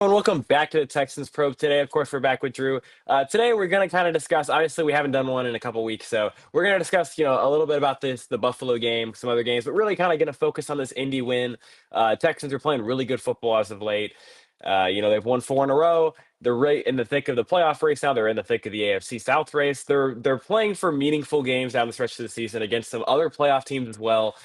And welcome back to the Texans Probe today. Of course, we're back with Drew. Today, we're going to kind of discuss. Obviously, we haven't done one in a couple weeks, so we're going to discuss, a little bit about the Buffalo game, some other games, but really kind of going to focus on this Indy win. Texans are playing really good football as of late. They've won four in a row. They're right in the thick of the playoff race now. They're in the thick of the AFC South race. They're playing for meaningful games down the stretch of the season against some other playoff teams as well.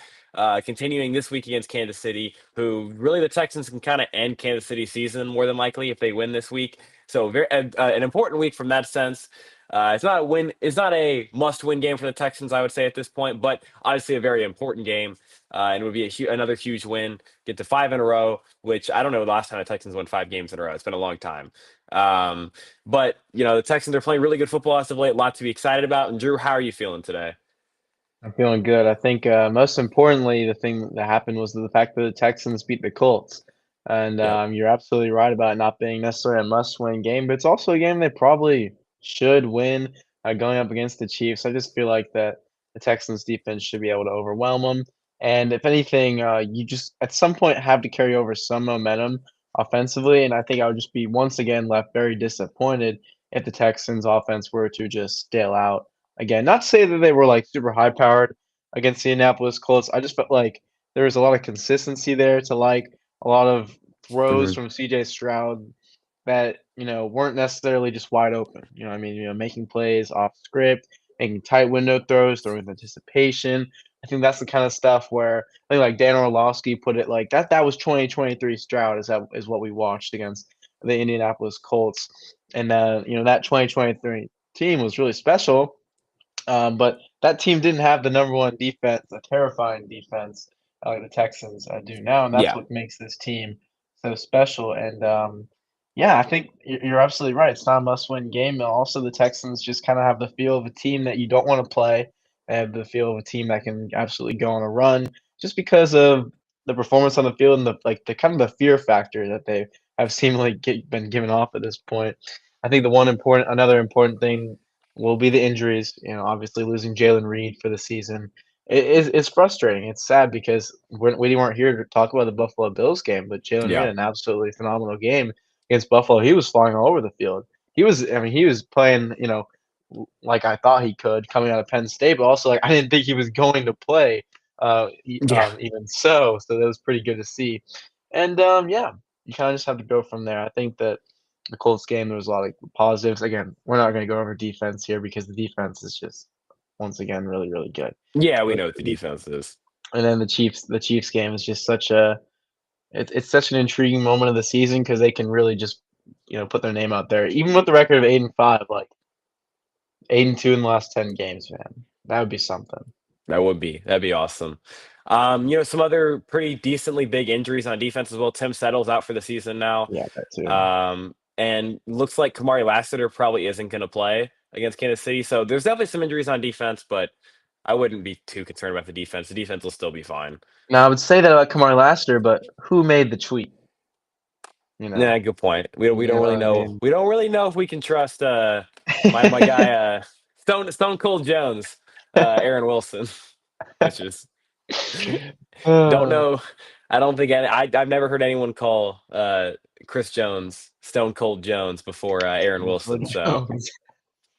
Continuing this week against Kansas City, who really the Texans can kind of end Kansas City's season more than likely if they win this week. So an important week from that sense. It's not a win. It's not a must-win game for the Texans, I would say at this point, but obviously a very important game. And it would be another huge win. Get to five in a row, which I don't know the last time the Texans won five games in a row. It's been a long time. But the Texans are playing really good football as of late. A lot to be excited about. And Drew, how are you feeling today? I'm feeling good. I think most importantly, the thing that happened was the fact that the Texans beat the Colts. And Yep. you're absolutely right about it not being necessarily a must-win game, but it's also a game they probably should win going up against the Chiefs. I just feel like that the Texans defense should be able to overwhelm them. And if anything, you just at some point have to carry over some momentum offensively. And I think I would just be once again left very disappointed if the Texans offense were to just stale out again. Not to say that they were like super high powered against the Indianapolis Colts. I just felt like there was a lot of consistency there to like a lot of throws Hmm. from CJ Stroud that, weren't necessarily just wide open. You know what I mean? Making plays off script, making tight window throws, throwing with anticipation. I think that's the kind of stuff where I think like Dan Orlovsky put it like that was 2023 Stroud is what we watched against the Indianapolis Colts. And that 2023 team was really special, but that team didn't have the number one defense, a terrifying defense like the Texans do now, and that's Yeah. what makes this team so special. And yeah, I think you're absolutely right. It's not a must-win game. And also, the Texans just kind of have the feel of a team that you don't want to play. They have the feel of a team that can absolutely go on a run, just because of the performance on the field and the kind of the fear factor that they have seemingly been given off at this point. I think another important thing will be the injuries. Obviously losing Jalen Reed for the season it's frustrating. It's sad because we weren't here to talk about the Buffalo Bills game, but Jalen Reed Yeah. had an absolutely phenomenal game against Buffalo. He was flying all over the field. He was playing, like I thought he could coming out of Penn State, but also like I didn't think he was going to play. Yeah. Even so that was pretty good to see. And yeah, you kind of just have to go from there. I think that the Colts game, there was a lot of positives. Again, we're not going to go over defense here because the defense is just once again really really good. Yeah, we But know what the defense is. and then the Chiefs game is just it's such an intriguing moment of the season because they can really just put their name out there, even with the record of 8-5, like 8-2 in the last 10 games, man. That would be something. That'd be awesome. Some other pretty decently big injuries on defense as well. Tim Settle's out for the season now. Yeah, that too. And looks like Kamari Lassiter probably isn't going to play against Kansas City. So there's definitely some injuries on defense, but I wouldn't be too concerned about the defense. The defense will still be fine. Now I would say that about Kamari Lassiter, but who made the tweet? You know, Yeah, good point. We you don't know really what I know. mean? We don't really know if we can trust my guy Stone Cold Jones, Aaron Wilson, which is don't Uh, know. I don't think I've never heard anyone call Chris Jones Stone Cold Jones before Aaron Before Wilson. So Jones.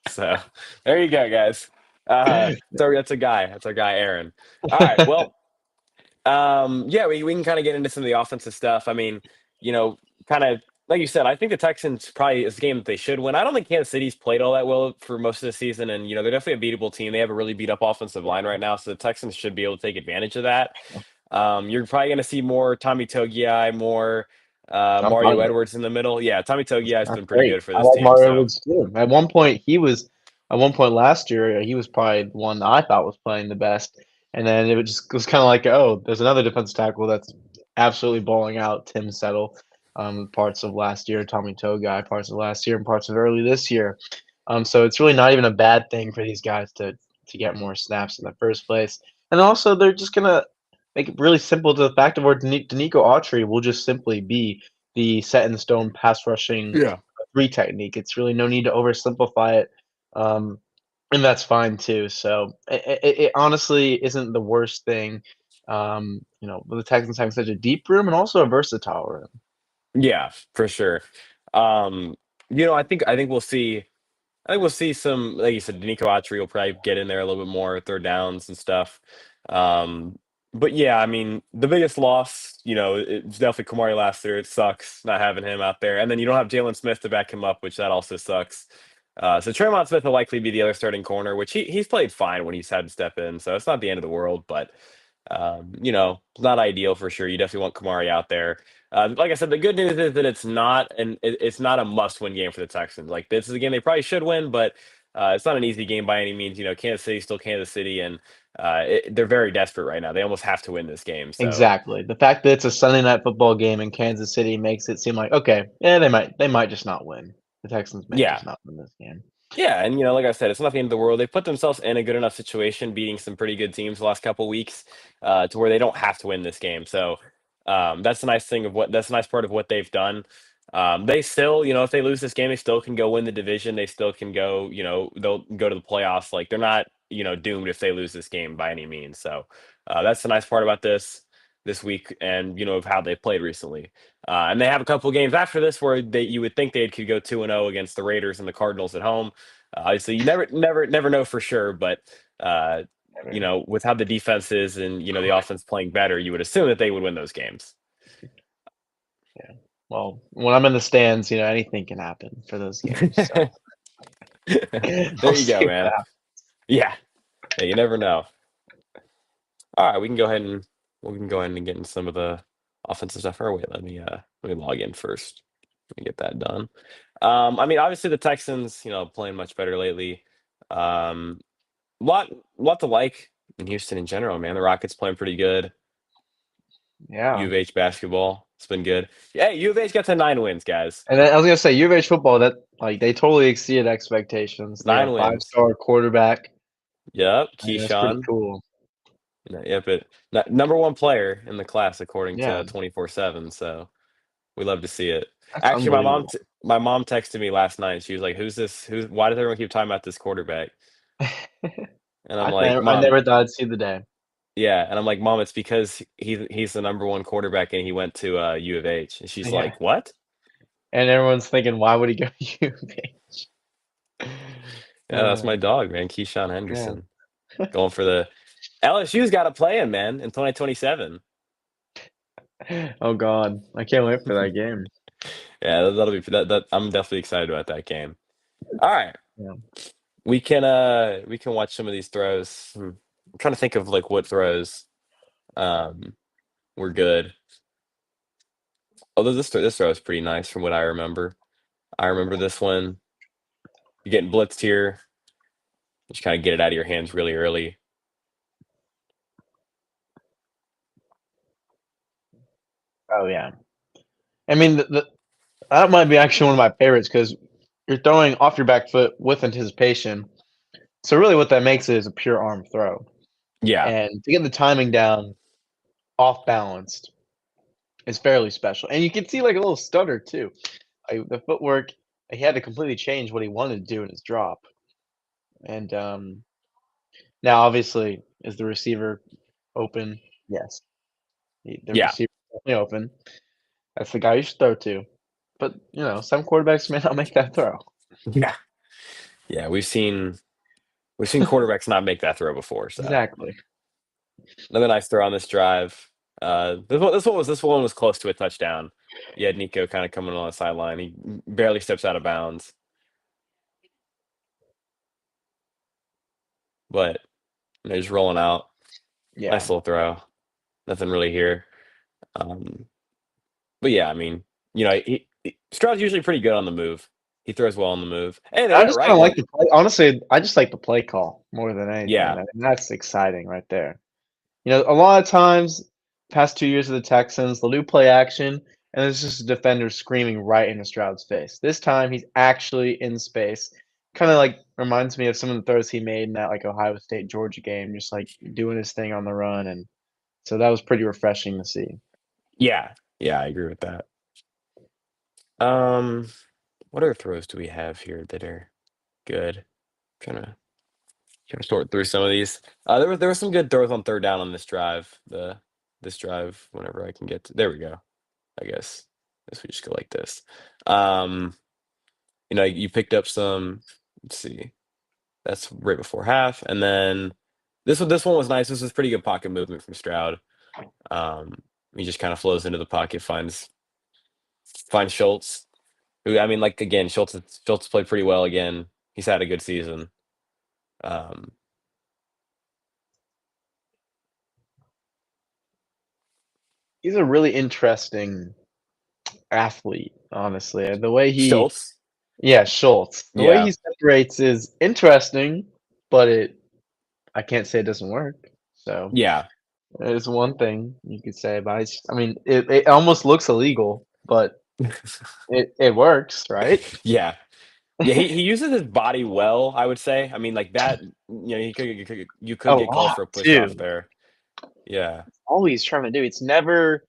so there you go, guys. So that's a guy. That's our guy, Aaron. All right. Well, yeah, we can kind of get into some of the offensive stuff. I mean, you know, kind of like you said, I think the Texans probably is a game that they should win. I don't think Kansas City's played all that well for most of the season, and they're definitely a beatable team. They have a really beat up offensive line right now, so the Texans should be able to take advantage of that. You're probably going to see more Tommy Togiai, more I'm fine Mario with it. Edwards in the middle. Yeah, Tommy Togiai has That's been pretty great. good for I this like team. Mario So Woods too. At one point last year, he was probably the one that I thought was playing the best. And then it was kind of like, oh, there's another defensive tackle that's absolutely balling out. Tim Settle, parts of last year, Tommy Togiai, parts of last year, and parts of early this year. So it's really not even a bad thing for these guys to get more snaps in the first place. And also, they're just gonna make it really simple to the fact of where Danico Autry will just simply be the set in stone pass rushing yeah. three technique. It's really no need to oversimplify it, um, and that's fine too. So it honestly isn't the worst thing. With the Texans having such a deep room and also a versatile room. Yeah, for sure. Um, I think we'll see. I think we'll see some, like you said, Nico Autry will probably get in there a little bit more, third downs and stuff. Um, but yeah, I mean, the biggest loss, it's definitely Kamari last year. It sucks not having him out there, and then you don't have Jalen Smith to back him up, which that also sucks. So Tremont Smith will likely be the other starting corner, which he's played fine when he's had to step in, so it's not the end of the world, but not ideal for sure. You definitely want Kamari out there. Like I said, the good news is that it's not a must-win game for the Texans. Like this is a game they probably should win, but it's not an easy game by any means. Kansas City's still Kansas City, and they're very desperate right now. They almost have to win this game. So Exactly. The fact that it's a Sunday night football game in Kansas City makes it seem like, okay, yeah, they might just not win. The Texans may yeah, just not win this game. yeah, and like I said, it's not the end of the world. They put themselves in a good enough situation, beating some pretty good teams the last couple weeks, to where they don't have to win this game. So that's a nice part of what they've done. They still, if they lose this game, they still can go win the division. They still can go, they'll go to the playoffs. Like they're not, doomed if they lose this game by any means. So that's the nice part about this week, and of how they played recently. And they have a couple games after this where you would think they could go 2-0 against the Raiders and the Cardinals at home. Obviously, you never know for sure, but uh, Never. with how the defense is and the offense playing better, you would assume that they would win those games. Yeah. Well, when I'm in the stands, anything can happen for those games. So There we'll you go, see what man. happens. Yeah, yeah, you never know. All right, we can go ahead and get into some of the offensive stuff. Or wait, let me log in first. Let me get that done. I mean, obviously the Texans, playing much better lately. Um, lot lot to like in Houston in general, man. The Rockets playing pretty good. U Yeah. of H basketball, it's been good. Hey, U of H got to 9 wins, guys. And then I was gonna say U of H football, that like they totally exceeded expectations. They got Nine a wins. five-star quarterback. Yep, I mean, that's pretty Keyshawn. cool. Yep, number one player in the class according Yeah, to 24/7. So we love to see it. that's Actually, unbelievable. my mom texted me last night. She was like, "Who's this? Why does everyone keep talking about this quarterback?" And I'm like, I "Mom, never thought I'd see the day. yeah." And I'm like, "Mom, it's because he's the number one quarterback and he went to U of H." And she's Yeah, like, "What?" and everyone's thinking, "Why would he go to U of H?" Yeah, that's Uh, my dog, man. Keyshawn yeah. Henderson going for the LSU's got to play him, man, in 2027. Oh god, I can't wait for that game. Yeah, that'll be that. I'm definitely excited about that game. All right, Yeah. we can watch some of these throws. I'm trying to think of like what throws um were good. Although this throw is pretty nice from what I remember. I remember this one. You're getting blitzed here. Just kind of get it out of your hands really early. Oh yeah. I mean, that might be actually one of my favorites because you're throwing off your back foot with anticipation. So really, what that makes it is a pure arm throw, Yeah, and to get the timing down off balanced is fairly special. And you can see like a little stutter too. Like the footwork, he had to completely change what he wanted to do in his drop. And now, obviously, is the receiver open? Yes, the yeah, receiver is definitely open. That's the guy you should throw to. But some quarterbacks may not make that throw. yeah, yeah. We've seen quarterbacks not make that throw before. So Exactly. another nice throw on this drive. This one was close to a touchdown. You had Nico kind of coming on the sideline. He barely steps out of bounds, but he's rolling out. Yeah. Nice little throw. Nothing really here. Um, but yeah, I mean, Stroud's usually pretty good on the move. He throws well on the move. Hey, they I got it just kinda right. like the play honestly, I just like the play call more than anything. Yeah, I mean, that's exciting right there. A lot of times, past 2 years of the Texans, they'll do play action, and it's just a defender screaming right into Stroud's face. This time, he's actually in space. Kinda, like, reminds me of some of the throws he made in that, like, Ohio State Georgia game, just, like, doing his thing on the run, and so that was pretty refreshing to see. yeah, yeah. I agree with that. Um, what other throws do we have here that are good? Trying to sort through some of these. There were some good throws on third down on this drive. This drive, whenever I can get to, there we go. I guess. This we just go like this. Um, you picked up some. Let's see. That's right before half, and then this one was nice. This was pretty good pocket movement from Stroud. Um, he just kind of flows into the pocket, finds Schultz, who I mean, like again, Schultz played pretty well again. He's had a good season. Um, He's a really interesting athlete, honestly. The way he Schultz, Yeah, Schultz. The way yeah, he separates is interesting, but I can't say it doesn't work. So, yeah, there's one thing you could say about it. I mean, it almost looks illegal, but it works, right? yeah. Yeah, he uses his body well, I would say. I mean, like that, you could A get called lot for a push off too. there. Yeah. All he's trying to do. It's never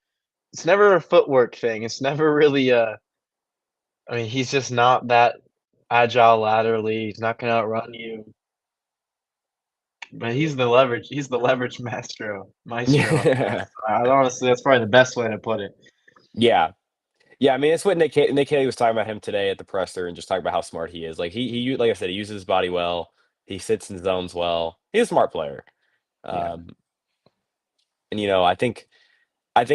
a footwork thing. It's never really I mean, he's just not that agile laterally. He's not gonna outrun you. But he's the leverage maestro on that. Yeah. Honestly, that's probably the best way to put it. Yeah. Yeah, I mean, it's what Nick Haley was talking about him today at the presser and just talking about how smart he is. Like like I said, he uses his body well. He sits in zones well. He's a smart player. Yeah. Um, and I think I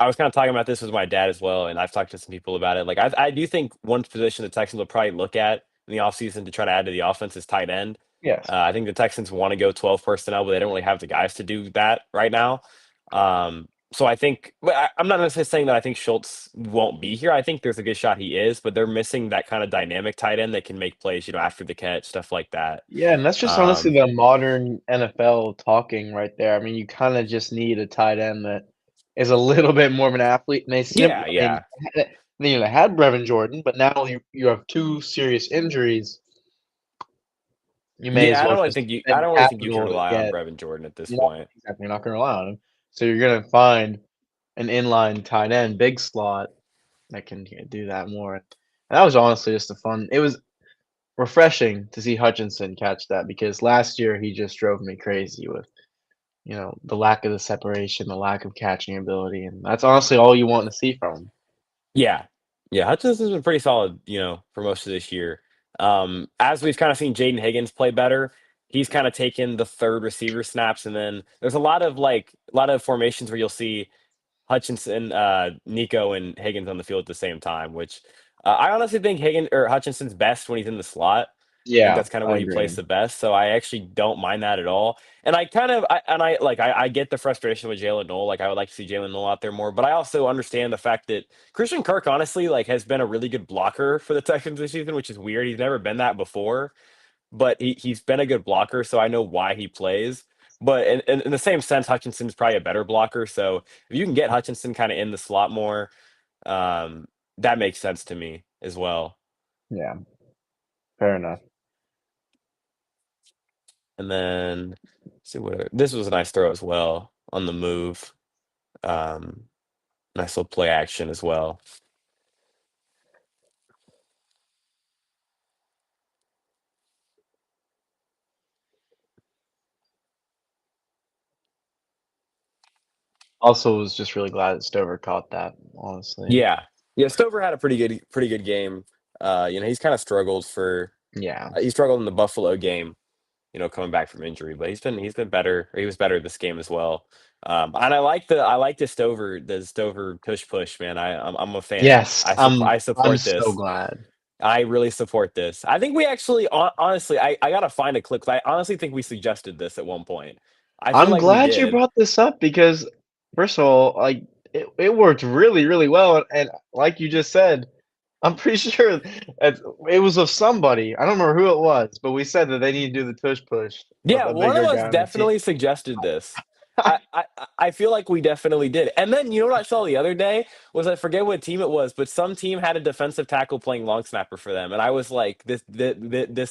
was kind of talking about this with my dad as well, and I've talked to some people about it. Like I do think one position the Texans will probably look at in the offseason to try to add to the offense is tight end. Yes. I think the Texans want to go 12 personnel, but they don't really have the guys to do that right now. So I think, but I'm not necessarily saying that I think Schultz won't be here. I think there's a good shot he is, but they're missing that kind of dynamic tight end that can make plays, after the catch, stuff like that. Yeah, and that's just honestly Um, the modern NFL talking right there. I mean, you kinda just need a tight end that is a little bit more of an athlete, and yeah, I mean, yeah, they had Brevin Jordan, but now you have 2 serious injuries. You may as yeah. well just I spend don't really think you can capital to rely on get Brevin Jordan at this you're not point. exactly, you're not gonna rely on him. So you're gonna find an inline tight end, big slot that can do that more. And that was honestly just a fun it was refreshing to see Hutchinson catch that because last year he just drove me crazy with, the lack of the separation, the lack of catching ability, and that's honestly all you want to see from him. Yeah. Yeah, Hutchinson's been pretty solid, for most of this year. As we've kind of seen Jaden Higgins play better, he's kind of taken the third receiver snaps, and then there's a lot of formations where you'll see Hutchinson, Nico, and Higgins on the field at the same time, which I honestly think Higgins or Hutchinson's best when he's in the slot. I think Yeah, that's kind of I where he agree. plays the best. So I actually don't mind that at all. And I kind of, I get the frustration with Jalen Noel. Like I would like to see Jalen Noel out there more, but I also understand the fact that Christian Kirk, honestly, like has been a really good blocker for the Texans this season, which is weird. He's never been that before, but he's been a good blocker, so I know why he plays. But in the same sense, Hutchinson's probably a better blocker. So if you can get Hutchinson kind of in the slot more, um, that makes sense to me as well. Yeah, fair enough. And then let's see what this was a nice throw as well on the move. Um, Nice little play action as well. Also, was just really glad that Stover caught that, honestly. Yeah, yeah. Stover had a pretty good game. He's kind of struggled Yeah. he struggled in the Buffalo game. Coming back from injury, but he's been better. Or he was better this game as well. And I like the Stover push, man. I'm a fan. Yes, I I'm support so this. glad. I really support this. I think we actually, honestly, I gotta find a clip 'cause I honestly think we suggested this at one point. I feel I'm like we glad you did. brought this up because, first of all, like, it worked really, really well, and like you just said, I'm pretty sure it was of somebody. I don't remember who it was, but we said that they need to do the tush push of Yeah, a one of bigger us guy on the team. definitely suggested this. I feel like we definitely did. And then you know what I saw the other day was I forget what team it was, but some team had a defensive tackle playing long snapper for them, and I was like, this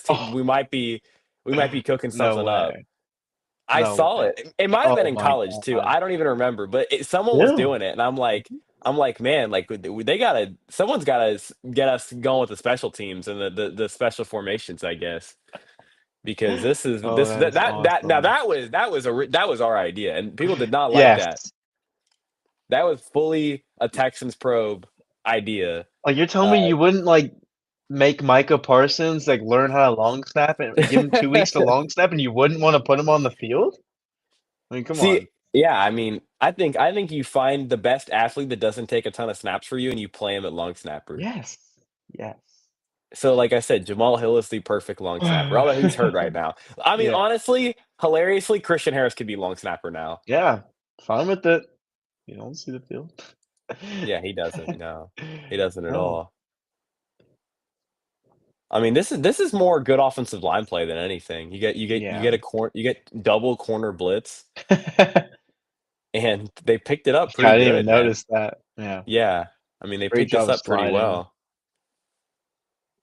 team Oh, we might be cooking no something up. way. I No saw way. it. It might have been Oh in my college too. god. I don't even remember, but someone was Yeah. doing it, and I'm like, man, like someone's gotta get us going with the special teams and the special formations, I guess, because this is Oh, this that that is that now awesome. that was our idea, and people did not like Yes. that. That was fully a Texans probe. idea. Like, you're telling me Uh, you wouldn't, like, make Micah Parsons, like, learn how to long snap and give him 2 weeks to long snap, and you wouldn't wanna put him on the field? I mean, come See, on. yeah, I mean, I think you find the best athlete that doesn't take a ton of snaps for you, and you play him at long snapper. Yes. Yes. So, like I said, Jamal Hill is the perfect long snapper, although he's hurt right now. I mean, Yeah. honestly, hilariously, Christian Harris could be long snapper now. Yeah. Fine with it. You don't see the field. Yeah, he doesn't. No, he doesn't at No. all. I mean, this is more good offensive line play than anything. You get Yeah. a you get double corner blitz, and they picked it up I pretty didn't even good, man. notice that. Yeah. Yeah, I mean, they Great picked this job of up pretty sliding. well.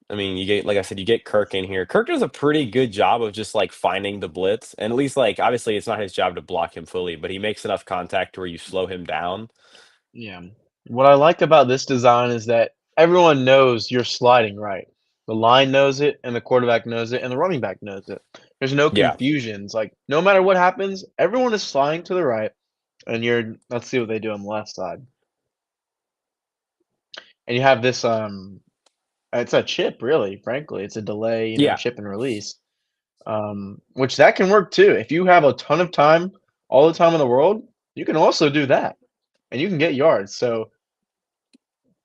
I mean, you get like I said, you get Kirk in here. Kirk does a pretty good job of just like finding the blitz, and at least like obviously it's not his job to block him fully, but he makes enough contact where you slow him down. Yeah. What I like about this design is that everyone knows you're sliding right. The line knows it, and the quarterback knows it, and the running back knows it. There's no Yeah, confusions. Like, no matter what happens, everyone is sliding to the right, and you're let's see what they do on the left side. And you have this, it's a chip, really, frankly. It's a delay, yeah. chip and release, which that can work too. If you have a ton of time, all the time in the world, you can also do that, and you can get yards. So,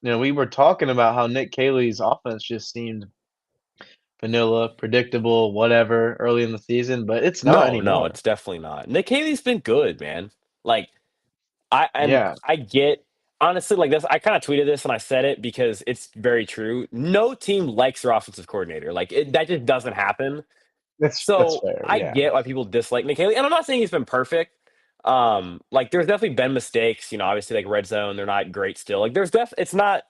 we were talking about how Nick Caley's offense just seemed vanilla, predictable, whatever, early in the season, but it's not No, no, anymore. it's definitely not. Nick Haley's been good, man. Like Yeah, I get honestly like this. I kind of tweeted this and I said it because it's very true. No team likes their offensive coordinator. That just doesn't happen. that's So fair. I Yeah, get why people dislike Nick Haley, and I'm not saying he's been perfect. Like there's definitely been mistakes. Obviously like red zone, they're not great still. Like it's not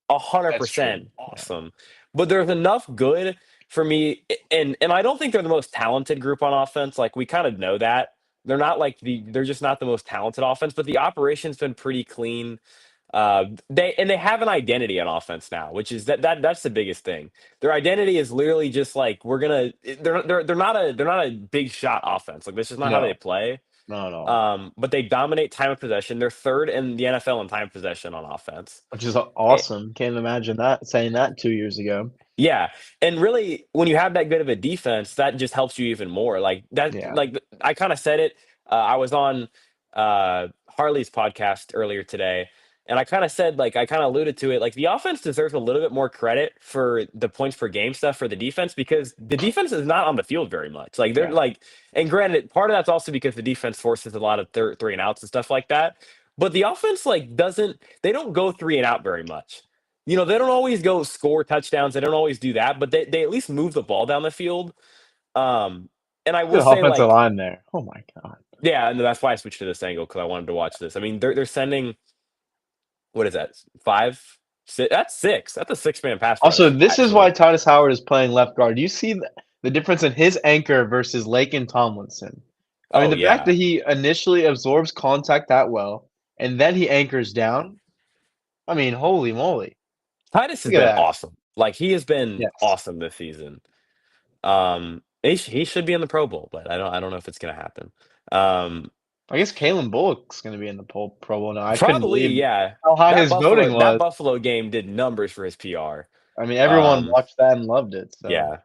a hundred that's percent true. Yeah, awesome, but there's enough good for me. And I don't think they're the most talented group on offense. Like we kind of know that they're just not the most talented offense, but the operation's been pretty clean. They have an identity on offense now, which is that's the biggest thing. Their identity is literally just like we're gonna. They're not a big shot offense. Like this is not how they no, play. not at all. But they dominate time of possession. They're third in the NFL in time of possession on offense. Which is awesome. Can't imagine that saying that 2 years ago. Yeah, and really, when you have that good of a defense, that just helps you even more. Like that, Yeah, like I kind of said it. I was on Harley's podcast earlier today, and I kind of said, like, I kind of alluded to it. Like the offense deserves a little bit more credit for the points per game stuff for the defense because the defense is not on the field very much. Like they're yeah. like, and granted, part of that's also because the defense forces a lot of three and outs and stuff like that. But the offense like doesn't. They don't go three and out very much. They don't always go score touchdowns. They don't always do that, but they at least move the ball down the field. Um, and I will Good say, offensive like, line there. Oh my god. yeah, and that's why I switched to this angle because I wanted to watch this. I mean, they're sending what is that? Five, six? That's six. That's a six-man pass Also, rush, this is why actually. Titus Howard is playing left guard. Do you see the difference in his anchor versus Laken Tomlinson? I mean, Oh the fact that yeah, he initially absorbs contact that well, and then he anchors down. I mean, holy moly! Titus has Look at been that. awesome. Like he has been Yes. awesome this season. He should be in the Pro Bowl, but I don't know if it's gonna happen. Um, I guess Kalen Bullock's going to be in the Pro Bowl now. I couldn't Probably, believe yeah. how high That his voting Buffalo that was. Buffalo game did numbers for his PR. I mean, everyone Um, watched that and loved it. So yeah.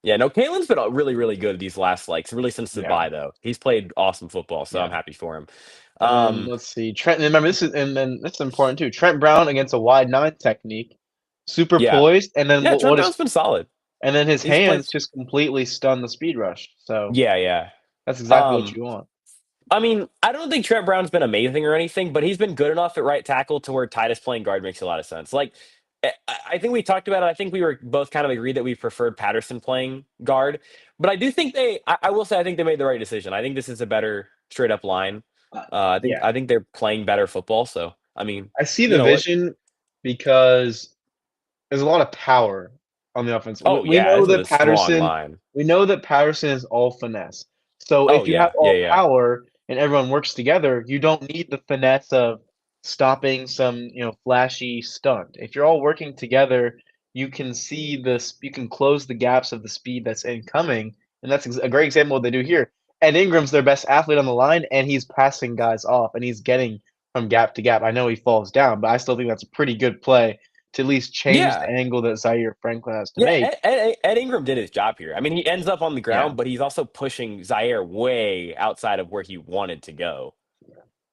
Yeah, no, Kalen's been really, really good these last really since the yeah, bye though. He's played awesome football, so I'm yeah. happy for him. And then Um, let's see, Trent. Remember this is, and then this is important too. Trent Brown against a wide nine technique, super yeah. poised, and then Yeah, Trent what Brown's is, been solid. and then his He's played hands just completely stun the speed rush. So Yeah, yeah. that's exactly what Um, you want. I mean, I don't think Trent Brown's been amazing or anything, but he's been good enough at right tackle to where Titus playing guard makes a lot of sense. Like, I think we talked about it. I think we were both kind of agreed that we preferred Patterson playing guard, but I do think I will say I think they made the right decision. I think this is a better straight up line. I think Yeah, I think they're playing better football. So I mean, I see you the know what? vision because there's a lot of power on the offense. Oh We yeah, know this is that a strong Patterson line. we know that Patterson is all finesse. So Oh if you have yeah, yeah, all yeah, power and everyone works together, you don't need the finesse of stopping some, flashy stunt. If you're all working together, you can see this you can close the gaps of the speed that's incoming, and that's a great example of what they do here. Ed Ingram's their best athlete on the line, and he's passing guys off, and he's getting from gap to gap. I know he falls down, but I still think that's a pretty good play to at least change the Yeah. angle that Zaire Franklin has to Yeah, make. Ed Ingram did his job here. I mean, he ends up on the Yeah. ground, but he's also pushing Zaire way outside of where he wanted to go.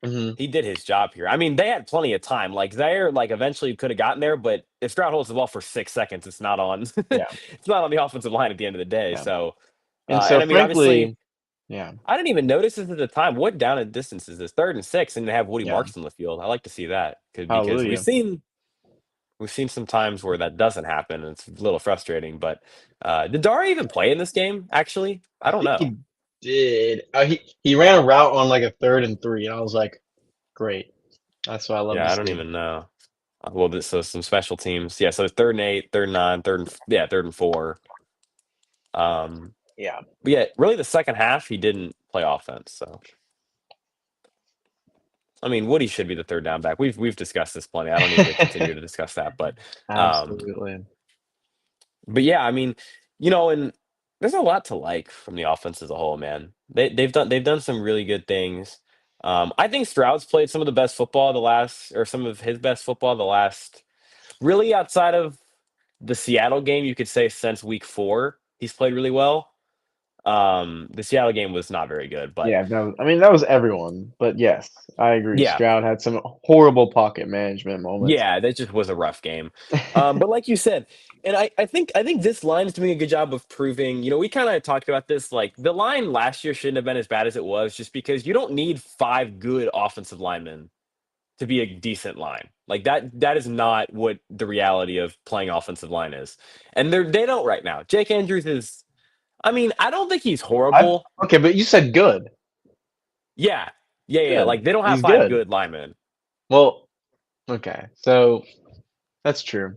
Mhm. He did his job here. I mean, they had plenty of time. Like Zaire, like eventually could have gotten there, but if Stroud holds the ball for 6 seconds, it's not on. Yeah, It's not on the offensive line at the end of the day. yeah. So, And and so I mean, obviously, frankly yeah, I didn't even notice this at the time. What down and distance is this? 3rd and 6, and they have Woody yeah. Marks on the field. I like to see that because Hallelujah. we've seen some times where that doesn't happen, and it's a little frustrating. But did Dara even play in this game? Actually, I I don't think know. he did. He ran a route on, like, a 3rd and 3, and I was like, "Great." That's what I love to Yeah, I don't see. even know. Well, so some special teams. Yeah, so 3rd and 8, 3rd and 9, yeah, 3rd and 4. Um, Yeah. but yeah, really the second half he didn't play offense. So I mean, Woody should be the third down back. We've discussed this plenty. I don't need to continue to discuss that, um, Absolutely. but yeah, I mean, and there's a lot to like from the offense as a whole, man. They've done some really good things. I think Stroud's played some of the best football some of his best football the last, really outside of the Seattle game, you could say since week 4, he's played really well. The Seattle game was not very good, but Yeah, that was everyone, but yes, I agree. yeah, Stroud had some horrible pocket management moments. yeah, that just was a rough game. But like you said, and I think this line's doing a good job of proving. We kind of talked about this. Like the line last year shouldn't have been as bad as it was, just because you don't need 5 good offensive linemen to be a decent line. Like that is not what the reality of playing offensive line is. And they don't right now. Jake Andrews is, I mean, I don't think he's I horrible. Okay, but you said good. Yeah. Yeah, yeah. Good. Like they don't have He's 5 good. good linemen. Well, okay, so that's true.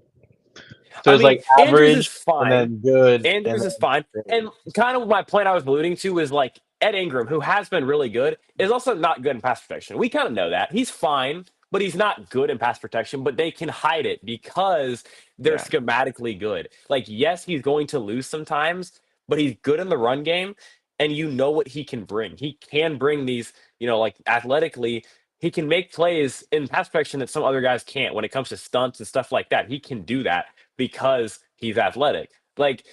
So I it's mean, like Andrews is average and fine. then good and Andrews is then fine. great. And kind of my point I was alluding to is like Ed Ingram, who has been really good, is also not good in pass protection. We kind of know that. He's fine, but he's not good in pass protection, but they can hide it because they're Yeah. schematically good. Like, yes, he's going to lose sometimes, but he's good in the run game, and you know what he can bring. He can bring these, like athletically, he can make plays in pass protection that some other guys can't when it comes to stunts and stuff like that. He can do that because he's athletic. Like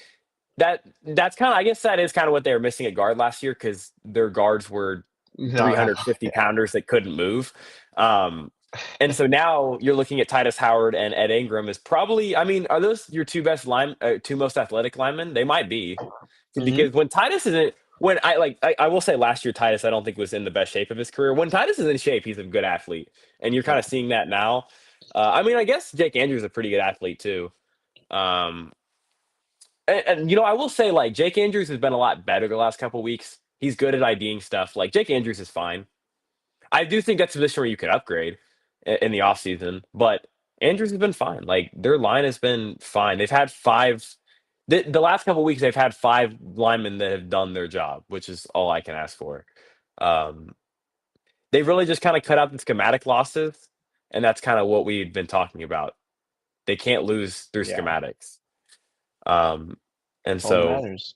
that's kind of, I guess that is kind of what they were missing at guard last year, because their guards were No, 350 yeah. pounders that couldn't move. And so now you're looking at Titus Howard and Ed Ingram is probably, I mean, are those your two most athletic linemen? They might be, Mhm. because when Titus isn't, when I will say last year Titus I don't think was in the best shape of his career. When Titus is in shape, he's a good athlete, and you're kind Yeah. of seeing that now. I mean, I guess Jake Andrews is a pretty good athlete too. Um, and I will say, like, Jake Andrews has been a lot better the last couple weeks. He's good at IDing stuff. Like Jake Andrews is fine. I do think that's a position where you could upgrade in the offseason, but Andrews has been fine. Like their line has been fine. They've had five. The last couple weeks, they've had 5 linemen that have done their job, which is all I can ask for. Um, they really just kind of cut out the schematic losses, and that's kind of what we've been talking about. They can't lose through Yeah. schematics. Um, and That's all that so matters.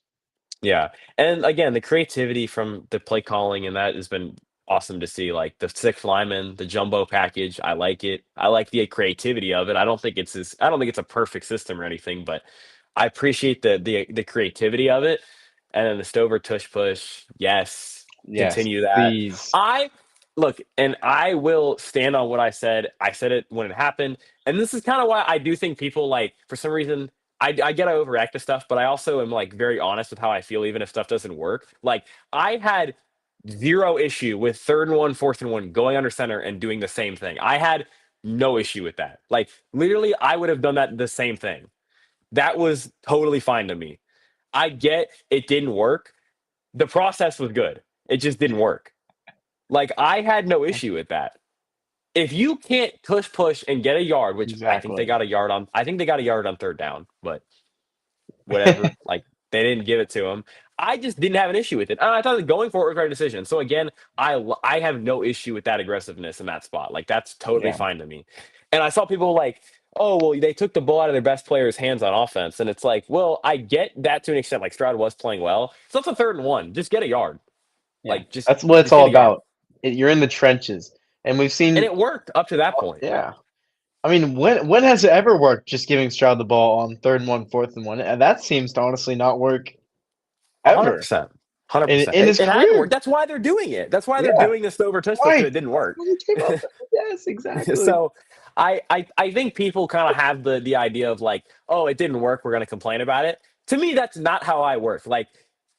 yeah. And again, the creativity from the play calling and that has been awesome to see. Like the 6 lineman, the jumbo package. I like it. I like the creativity of it. I don't think it's a perfect system or anything, but I appreciate the creativity of it. And then the Stover tush push. Yes. Yes, Continue that. please. I look, and I will stand on what I said. I said it when it happened. And this is kind of why I do think people, like, for some reason, I get I overreact to stuff, but I also am like very honest with how I feel, even if stuff doesn't work. Like I had zero issue with 3rd and 1, 4th and 1 going under center and doing the same thing. I had no issue with that. Like literally, I would have done that the same thing. That was totally fine to me. I get it didn't work. The process was good. It just didn't work. Like I had no issue with that. If you can't push and get a yard, which I think they Exactly. got a yard on, I think they got a yard on 3rd down, but whatever. Like they didn't give it to him. I just didn't have an issue with it. And I thought that going for it was the right decision. So again, I have no issue with that aggressiveness in that spot. Like that's totally Yeah. fine to me. And I saw people like, oh well, they took the ball out of their best player's hands on offense, and it's like, well, I get that to an extent. Like Stroud was playing well, so it's a 3rd and 1. Just get a yard. Yeah. Like just That's what it's just all get a yard. about. You're in the trenches. And we've And seen, it worked up to that point. yeah. I mean, when has it ever worked just giving Stroud the ball on 3rd and 1, 4th and 1? And that seems to honestly not work ever 100%. 100%. in his It hadn't worked. career. That's why they're doing it. That's why they're Yeah, doing this to over touch stuff because right. it didn't That's work. when he came up. Yes, exactly. So I think people kind of have the idea of like, oh, it didn't work, we're gonna complain about it. To me, that's not how I work. Like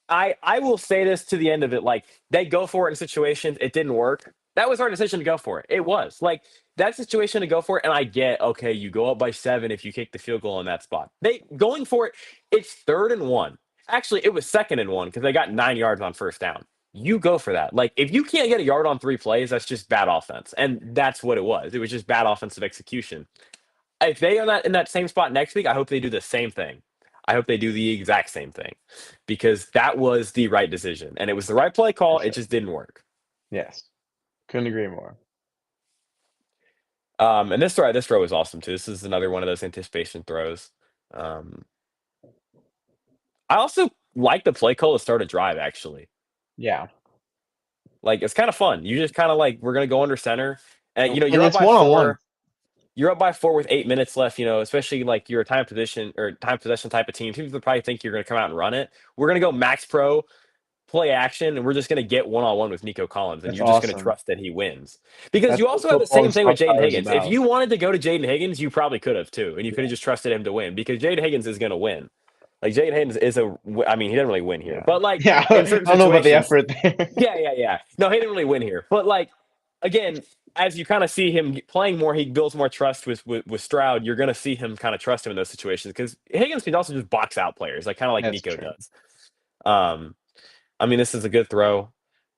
I will say this to the end of it, like they go for it in situations, it didn't work. That was our decision to go for it. It was like that situation to go for it, and I get okay, you go up by 7 if you kick the field goal in that spot. They going for it, it's 3rd and 1. Actually, it was 2nd and 1 because they got 9 yards on 1st down. You go for that. Like if you can't get a yard on 3 plays, that's just bad offense, and that's what it was. It was just bad offensive execution. If they are not in that same spot next week, I hope they do the same thing. I hope they do the exact same thing because that was the right decision and it was the right play For call. It sure. just didn't work. Yes. Couldn't agree more. And this throw was awesome too. This is another one of those anticipation throws. Um, I also like the play call to start a drive. Actually, Yeah. like it's kind of fun. You just kind of like we're gonna go under center, and you know And you're up it's by one on one. 4. You're up by 4 with 8 minutes left. You know, especially like you're a time position or time possession type of team. Teams will probably think you're gonna come out and run it. We're gonna go max pro play action, and we're just going to get one-on-one with Nico Collins, and That's you're just going to awesome. trust that he wins. Because That's you what also have the football same and thing with Jaden Sunfire is Higgins. If about. you wanted to go to Jaden Higgins, you probably could have too, and you could have Yeah. just trusted him to win because Jaden Higgins is going to win. Like Jaden Higgins is I mean, he didn't really win here, Yeah. but like Yeah. in I certain don't know about the situations, effort there. yeah. No, he didn't really win here, but like again, as you kind of see him playing more, he builds more trust with Stroud. You're going to see him kind of trust him in those situations because Higgins can also just box out players, like kind of like That's Nico true. does. Um, I mean, this is a good throw,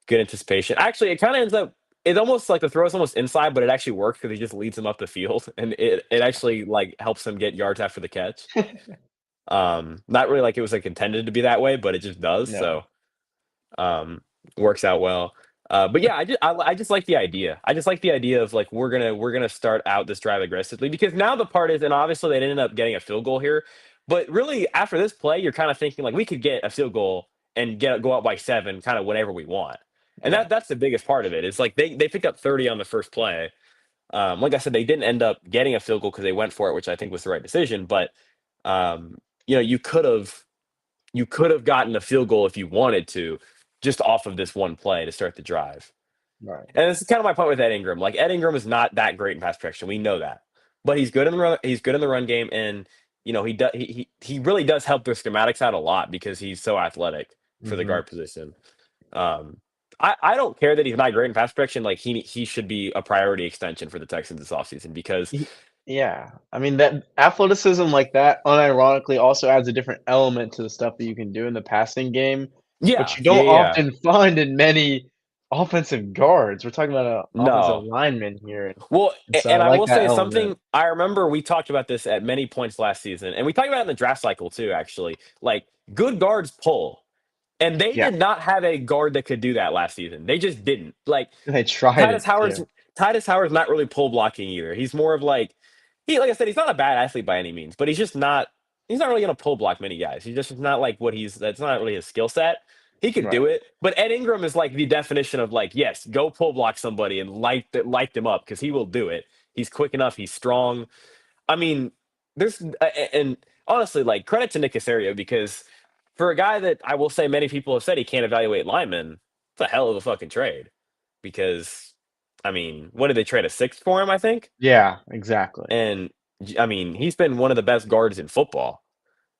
good anticipation. Actually, it kind of ends up. It's almost like the throw is almost inside, but it actually works because he just leads him up the field, and it actually like helps him get yards after the catch. Not really like it was like intended to be that way, but it just does. No. So um, works out well. But yeah, I just like the idea. I just like the idea of like we're gonna start out this drive aggressively because now the part is, and obviously they ended up getting a field goal here, but really after this play, you're kind of thinking like we could get a field goal and go out by 7, kind of whenever we want, and Yeah. that's the biggest part of it. It's like they picked up 30 on the first play. Like I said, they didn't end up getting a field goal because they went for it, which I think was the right decision. But um, you know, you could have gotten a field goal if you wanted to, just off of this one play to start the drive. Right. And this is kind of my point with Ed Ingram. Like Ed Ingram is not that great in pass protection. We know that, but he's good in the run. He's good in the run game, and you know he does. He really does help their schematics out a lot because he's so athletic for the Hmm. guard position. Um, I don't care that he's not great in pass protection. Like he should be a priority extension for the Texans this offseason because Yeah. I mean, that athleticism like that unironically also adds a different element to the stuff that you can do in the passing game, which yeah, you yeah, don't yeah. often find in many offensive guards. We're talking about an offensive No, lineman here, well, and so I and I like will that say element. something. I remember we talked about this at many points last season, and we talked about it in the draft cycle too. Actually, like good guards pull, and they Yeah. did not have a guard that could do that last season. They just didn't. Like They tried Titus it Howard's too. Titus Howard's not really pull blocking either. He's more of like like I said, he's not a bad athlete by any means, but he's just not. He's not really gonna pull block many guys. He's just not like what he's. That's not really his skill set. He could Right. do it, but Ed Ingram is like the definition of like, yes, go pull block somebody and light them up because he will do it. He's quick enough. He's strong. I mean, there's and honestly, like credit to Nick Casario because for a guy that I will say many people have said he can't evaluate linemen, it's a hell of a fucking trade because I mean, what did they trade a sixth for him? I think, Yeah, exactly. and I mean, he's been one of the best guards in football.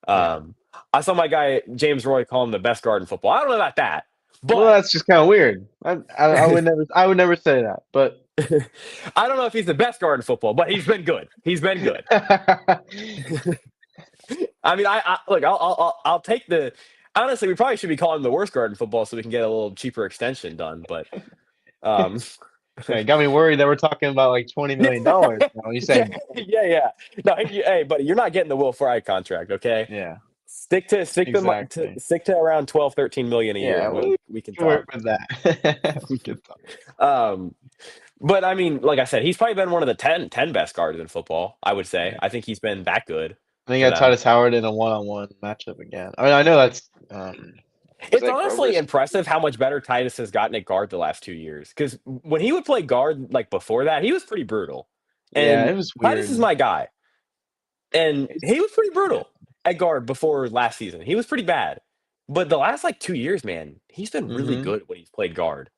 Yeah. Um, I saw my guy James Roy call him the best guard in football. I don't know about that, Well, but that's just kinda weird. I would never say that, but I don't know if he's the best guard in football. But he's been good. He's been good. I mean, I look. I'll take the. Honestly, we probably should be calling him the worst guard in football so we can get a little cheaper extension done. But um, Yeah, it got me worried that we're talking about, like, $20 million now. You yeah, saying yeah. No, hey, buddy, you're not getting the Will Fry contract, okay? yeah, exactly. Stick to around 12, 13 million a year, Yeah, and we can can work talk. with that. We can talk. Um, but I mean, like I said, he's probably been one of the ten best guards in football. I would say. Yeah. I think he's been that good I think for I got them. Titus Howard in a one-on-one matchup again. I mean, I know that's, Was It's that honestly Grover's? impressive how much better Titus has gotten at guard the last 2 years. Because when he would play guard like before that, he was pretty brutal. Yeah, And it was Titus is weird. my guy. And It's he was pretty yeah. brutal at guard before last season. He was pretty bad. But the last like 2 years, man, he's been really Mhm. good when he's played guard.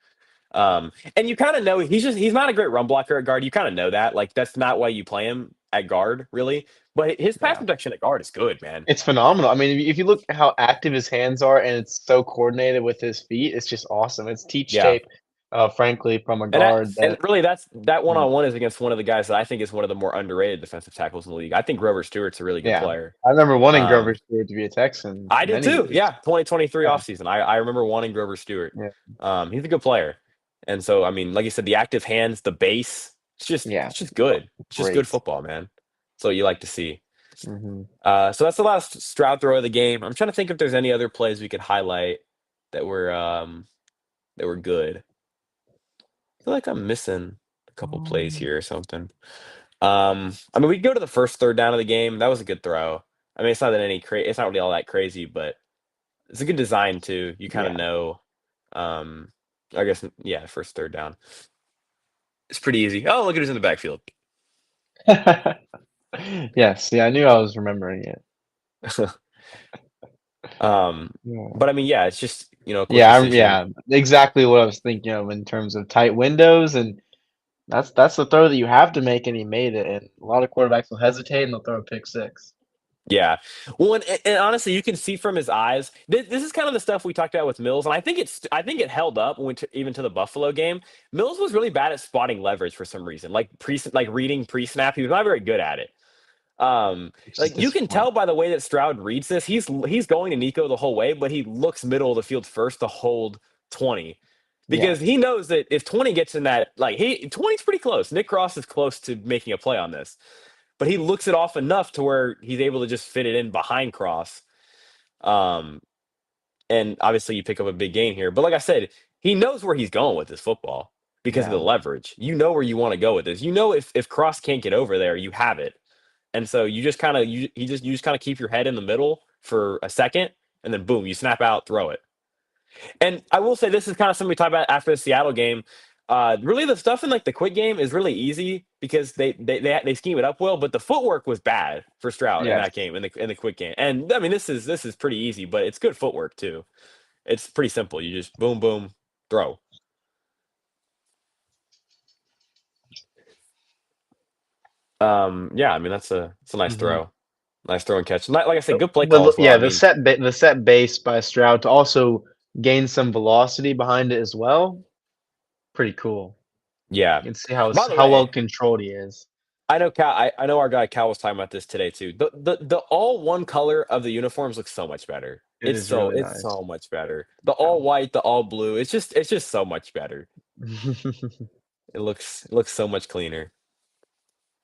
And you kind of know he's not a great run blocker at guard. You kind of know that. Like that's not why you play him at guard, really. But his pass Yeah. protection at guard is good, man. It's phenomenal. I mean, if you look at how active his hands are and it's so coordinated with his feet, it's just awesome. It's teach Yeah. tape, frankly, from a And guard that really that one mm, on one is against one of the guys that I think is one of the more underrated defensive tackles in the league. I think Grover Stewart's a really good yeah. player. I remember wanting Grover Um, Stewart to be a Texan I did many too. years. Yeah, 2023 Yeah, offseason. I remember wanting Grover Stewart. yeah, He's a good player. And so I mean, like you said, the active hands, the base, yeah. it's just good. It's just good Great. football, man. So you like to see. Mhm. So that's the last Stroud throw of the game. I'm trying to think if there's any other plays we could highlight that were good. I feel like I'm missing a couple plays Um, here or something. I mean, we go to the first third down of the game. That was a good throw. I mean, it's not really all that crazy, but it's a good design too. You kind of yeah. know. Um, I guess yeah, first third down. It's pretty easy. Oh, look at who's in the backfield. Yes, yeah, I knew I was remembering it. um, Yeah. but I mean, yeah, it's just a quick Yeah, decision. exactly what I was thinking of in terms of tight windows, and that's the throw that you have to make, and he made it, and a lot of quarterbacks will hesitate, and they'll throw a pick six. Yeah. Well, and honestly, you can see from his eyes. This is kind of the stuff we talked about with Mills, and I think it held up even to the Buffalo game. Mills was really bad at spotting leverage for some reason, like reading pre snap. He was not very good at it. Which is Like you can tell disappointing. by the way that Stroud reads this. He's going to Nico the whole way, but he looks middle of the field first to hold 20 Yeah, because he knows that if 20 gets in that like he 20's pretty close. Nick Cross is close to making a play on this, but he looks it off enough to where he's able to just fit it in behind Cross. Um, and obviously you pick up a big gain here. But like I said, he knows where he's going with this football because of yeah, the leverage. You know where you want to go with this. You know if Cross can't get over there, you have it. And so you just kind of you just kind of keep your head in the middle for a second, and then boom, you snap out, throw it. And I will say this is kind of something we talked about after the Seattle game. Really, the stuff in like the quick game is really easy because they scheme it up well, but the footwork was bad for Stroud in yes. that game in the quick game. And I mean, this is pretty easy, but it's good footwork too. It's pretty simple. You just boom, boom, throw. Yeah, I mean it's a nice Mhm. throw, nice throw and catch. Like I said, good play But call as well. yeah, I mean, the set base by Stroud to also gain some velocity behind it as well, pretty cool. yeah. You can see By the how way, well controlled he is. I know Cal. I know our guy Cal was talking about this today too. The all one color of the uniforms looks so much better. It is really It's nice. so much better. The Yeah. all white, the all blue. It's just so much better. It looks so much cleaner.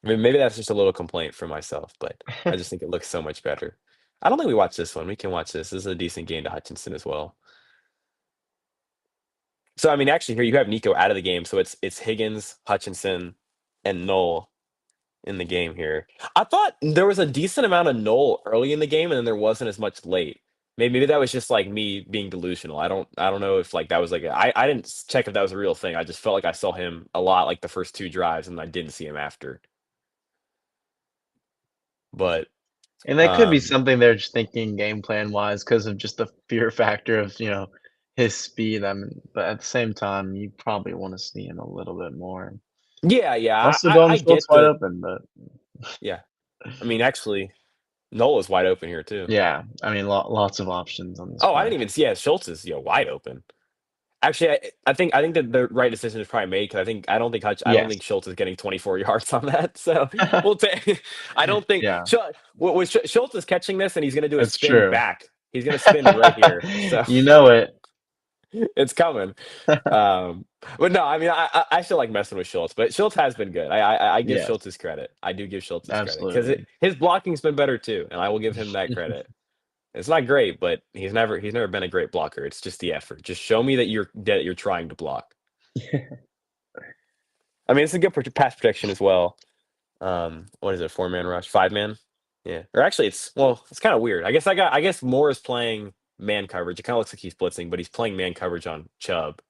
I mean, maybe that's just a little complaint for myself, but I just think it looks so much better. I don't think we watch this one. We can watch this. This is a decent game to Hutchinson as well. So I mean, actually, here you have Nico out of the game, so it's Higgins, Hutchinson, and Knoll in the game here. I thought there was a decent amount of Knoll early in the game, and then there wasn't as much late. Maybe that was just like me being delusional. I don't know if like that was like I didn't check if that was a real thing. I just felt like I saw him a lot like the first two drives, and I didn't see him after. But And that could be um, something they're just thinking game plan wise because of just the fear factor of, his speed. I mean, but at the same time, you probably want to see him a little bit more. yeah, yeah, Also, Dalton I Schultz get wide the open, but yeah. I mean, actually, Knoll is wide open here too. yeah, I mean, lots of options on this Oh, I play. didn't even see. Yeah, Schultz is wide open. Actually, I think that the right decision is probably made because I don't Yes. think Schultz is getting 24 yards on that. So we'll take. I don't think Yeah, Schultz is catching this and he's going to do a that's spin true. back. He's going to spin right here. So You know it. it's coming. Um, but no, I mean I still like messing with Schultz, but Schultz has been good. I give Yes, Schultz his credit. I do give Schultz his credit because absolutely. his blocking's been better too, and I will give him that credit. It's not great, but he's never been a great blocker. It's just the effort. Just show me that you're trying to block. I mean, it's a good pass protection as well. What is it? 4-man rush, 5-man? Yeah. Or actually, it's kind of weird. I guess Moore is playing. man coverage. It kind of looks like he's blitzing, but he's playing man coverage on Chubb.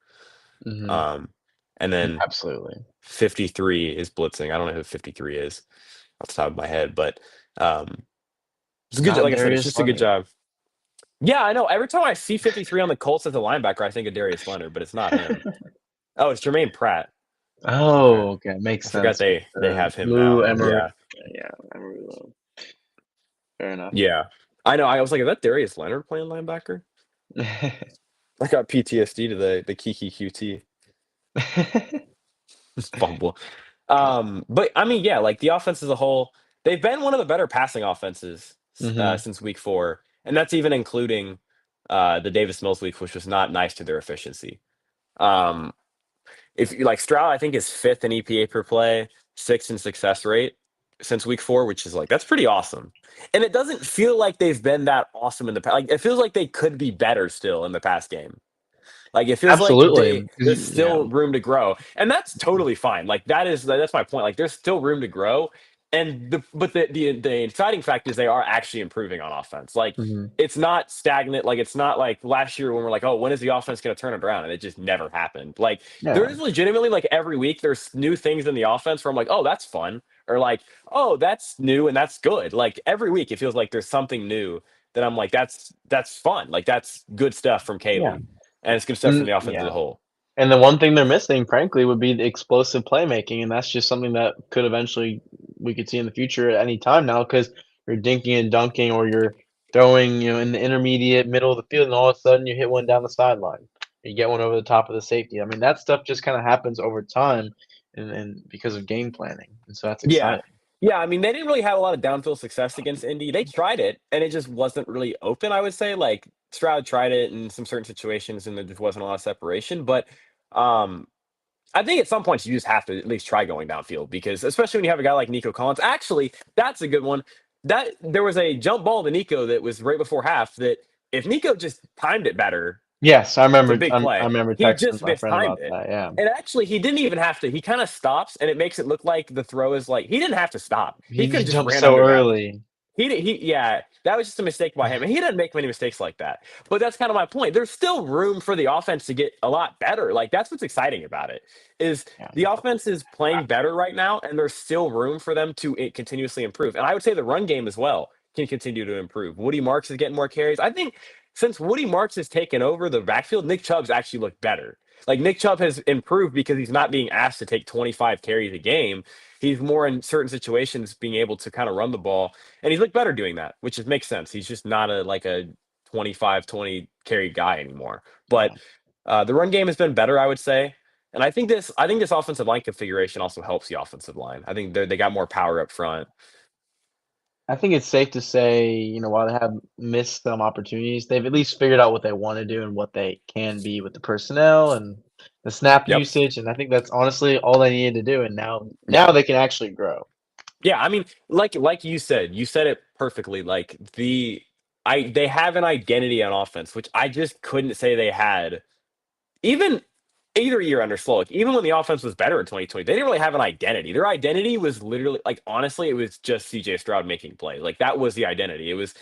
Mhm. Um, and then Absolutely. 53 is blitzing. I don't know who 53 is off the top of my head, but um, it's a It's good. not Like I said, it's Darius just a good Leonard. job. Yeah, I know. Every time I see 53 on the Colts as a linebacker, I think of Darius Leonard, but it's not him. Oh, it's Jermaine Pratt. Okay, Oh, okay, I makes forgot sense with they have him Lou now. Emery. Yeah, Yeah, Emery Lou. Fair enough. yeah. I know. I was like, is that Darius Leonard playing linebacker? I got PTSD to the Kiki QT fumble. But I mean, yeah, like the offense as a whole, they've been one of the better passing offenses Mhm. since week 4, and that's even including the Davis Mills week, which was not nice to their efficiency. Um, if you like Stroud, I think is fifth in EPA per play, sixth in success rate since week 4, which is like that's pretty awesome. And it doesn't feel like they've been that awesome in the past. Like it feels like they could be better still in the past game. Like it feels like Absolutely, 'cause there's you yeah. still room to grow, and that's totally fine. Like that's my point. Like there's still room to grow, and the exciting fact is they are actually improving on offense. Like Mhm. it's not stagnant. Like it's not like last year when we're like, oh, when is the offense going to turn it around? And it just never happened. Like there Yeah, is legitimately like every week there's new things in the offense where I'm like, oh, that's fun, or like, oh, that's new and that's good. Like every week it feels like there's something new that I'm like, that's fun. Like that's good stuff from yeah, Kaylee and it's good stuff from the offense as a yeah. whole. And the one thing they're missing, frankly, would be the explosive playmaking, and that's just something that could eventually we could see in the future at any time now because 'cause you're dinking and dunking or you're throwing, in the intermediate middle of the field, and all of a sudden you hit one down the sideline. You get one over the top of the safety. I mean, that stuff just kinda happens over time and because of game planning, and so that's Yeah. exciting. Yeah, I mean, they didn't really have a lot of downfield success against Indy. They tried it, and it just wasn't really open, I would say. Like Stroud tried it in some certain situations, and there just wasn't a lot of separation. But um, I think at some points you just have to at least try going downfield because, especially when you have a guy like Nico Collins. Actually, that's a good one. That there was a jump ball to Nico that was right before half. That if Nico just timed it better, Yes, it's a big I play. remember He texting just my friend mistimed about it. that, yeah. And actually, he didn't even have to. He kind of stops, and it makes it look like the throw is like he didn't have to stop. He could He have just jumped ran so under routes. early. Yeah, that was just a mistake by him, and he doesn't make many mistakes like that. But that's kind of my point. There's still room for the offense to get a lot better. Like that's what's exciting about it is Yeah. the offense is playing better right now, and there's still room for them to continuously improve. And I would say the run game as well can continue to improve. Woody Marks is getting more carries. I think since Woody Marks has taken over the backfield, Nick Chubb's actually looked better. Like Nick Chubb has improved because he's not being asked to take 25 carries a game. He's more in certain situations being able to kind of run the ball, and he's looked better doing that, which is, makes sense. He's just not a 25-20 carry guy anymore. But Yeah. the run game has been better, I would say. And I think this offensive line configuration also helps the offensive line. I think they got more power up front. I think it's safe to say, while they have missed some opportunities, they've at least figured out what they wanna do and what they can be with the personnel and the snap Yep. usage, and I think that's honestly all they needed to do, and now Yeah. they can actually grow. Yeah, I mean, like you said it perfectly. Like they have an identity on offense, which I just couldn't say they had even either year under Slowick. Even when the offense was better in 2020, they didn't really have an identity. Their identity was literally like honestly, it was just CJ Stroud making plays. Like that was the identity. It was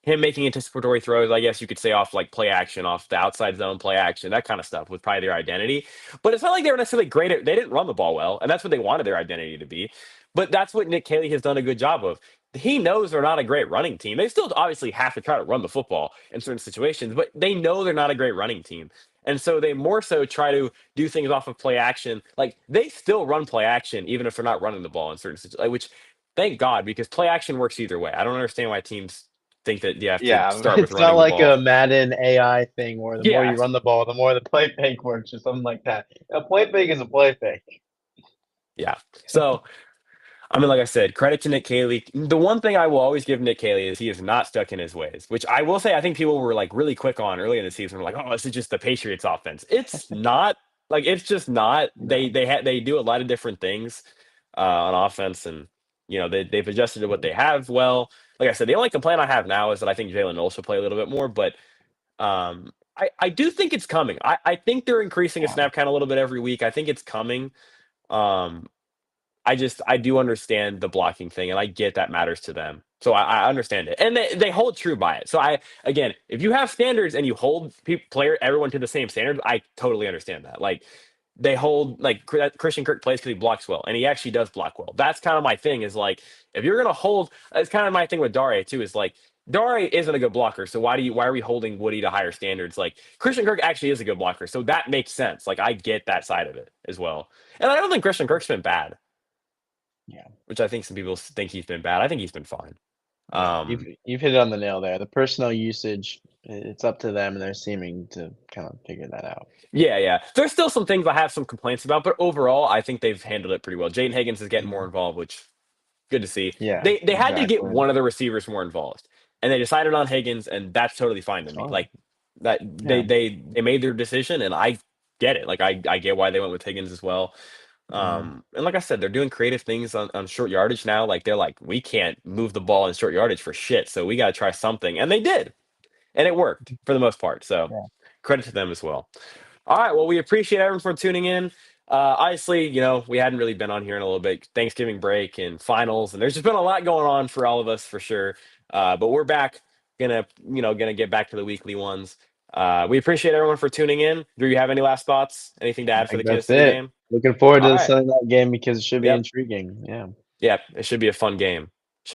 him making anticipatory throws, I guess you could say off like play action, off the outside zone play action, that kind of stuff was probably their identity. But it's not like they were necessarily great at, they didn't run the ball well, and that's what they wanted their identity to be. But that's what Nick Caley has done a good job of. He knows they're not a great running team. They still obviously have to try to run the football in certain situations, but they know they're not a great running team. And so they more so try to do things off of play action. Like they still run play action, even if they're not running the ball in certain situations, which thank God, because play action works either way. I don't understand why teams think that you have to Yeah, start with it's not running the like a ball. Madden AI thing where the more Yeah, you run the ball, the more the play fake works or something like that. A play fake is a play fake. yeah. So I mean, like I said, credit to Nick Caley. The one thing I will always give Nick Caley is he is not stuck in his ways, which I will say I think people were like really quick on early in the season. Were like, oh, this is just the Patriots offense. It's not. Like it's just not. No. They do a lot of different things on offense, and they've adjusted to what they have. Well, like I said, the only complaint I have now is that I think Jalen Knowles should play a little bit more, but I do think it's coming. I think they're increasing a Yeah. snap count a little bit every week. I think it's coming. Um, I do understand the blocking thing, and I get that matters to them. So I understand it, and they hold true by it. So again, if you have standards and you hold everyone to the same standards, I totally understand that. Like they hold like Christian Kirk plays because he blocks well, and he actually does block well. That's kind of my thing. Is like if you're gonna hold, it's kind of my thing with Dare too. Is like Dare isn't a good blocker, so why are we holding Woody to higher standards? Like Christian Kirk actually is a good blocker, so that makes sense. Like I get that side of it as well, and I don't think Christian Kirk's been bad, Yeah. which I think some people think he's been bad. I think he's been fine. Yeah, you've hit it on the nail there. The personnel usage, it's up to them, and they're seeming to kind of figure that out. Yeah, yeah. There's still some things I have some complaints about, but overall, I think they've handled it pretty well. Jaden Higgins is getting more Mhm. involved, which good to see. Yeah, They had to get exactly. one of the receivers more involved, and they decided on Higgins, and that's totally fine to me. Solid. Like that Yeah. they made their decision, and I get it. Like I get why they went with Higgins as well. Mhm. And like I said, they're doing creative things on short yardage now. Like they're like, we can't move the ball in short yardage for shit, so we got to try something, and they did, and it worked for the most part. So Yeah. credit to them as well. All right. Well, we appreciate everyone for tuning in. Obviously, we hadn't really been on here in a little bit. Thanksgiving break and finals, and there's just been a lot going on for all of us for sure. But we're back. Gonna get back to the weekly ones. We appreciate everyone for tuning in. Do you have any last thoughts? Anything to I add for think the kids that's to the it. game? Looking forward to All the right. Sunday night game because it should be Yep. intriguing. Yeah. Yep. It should be a fun game.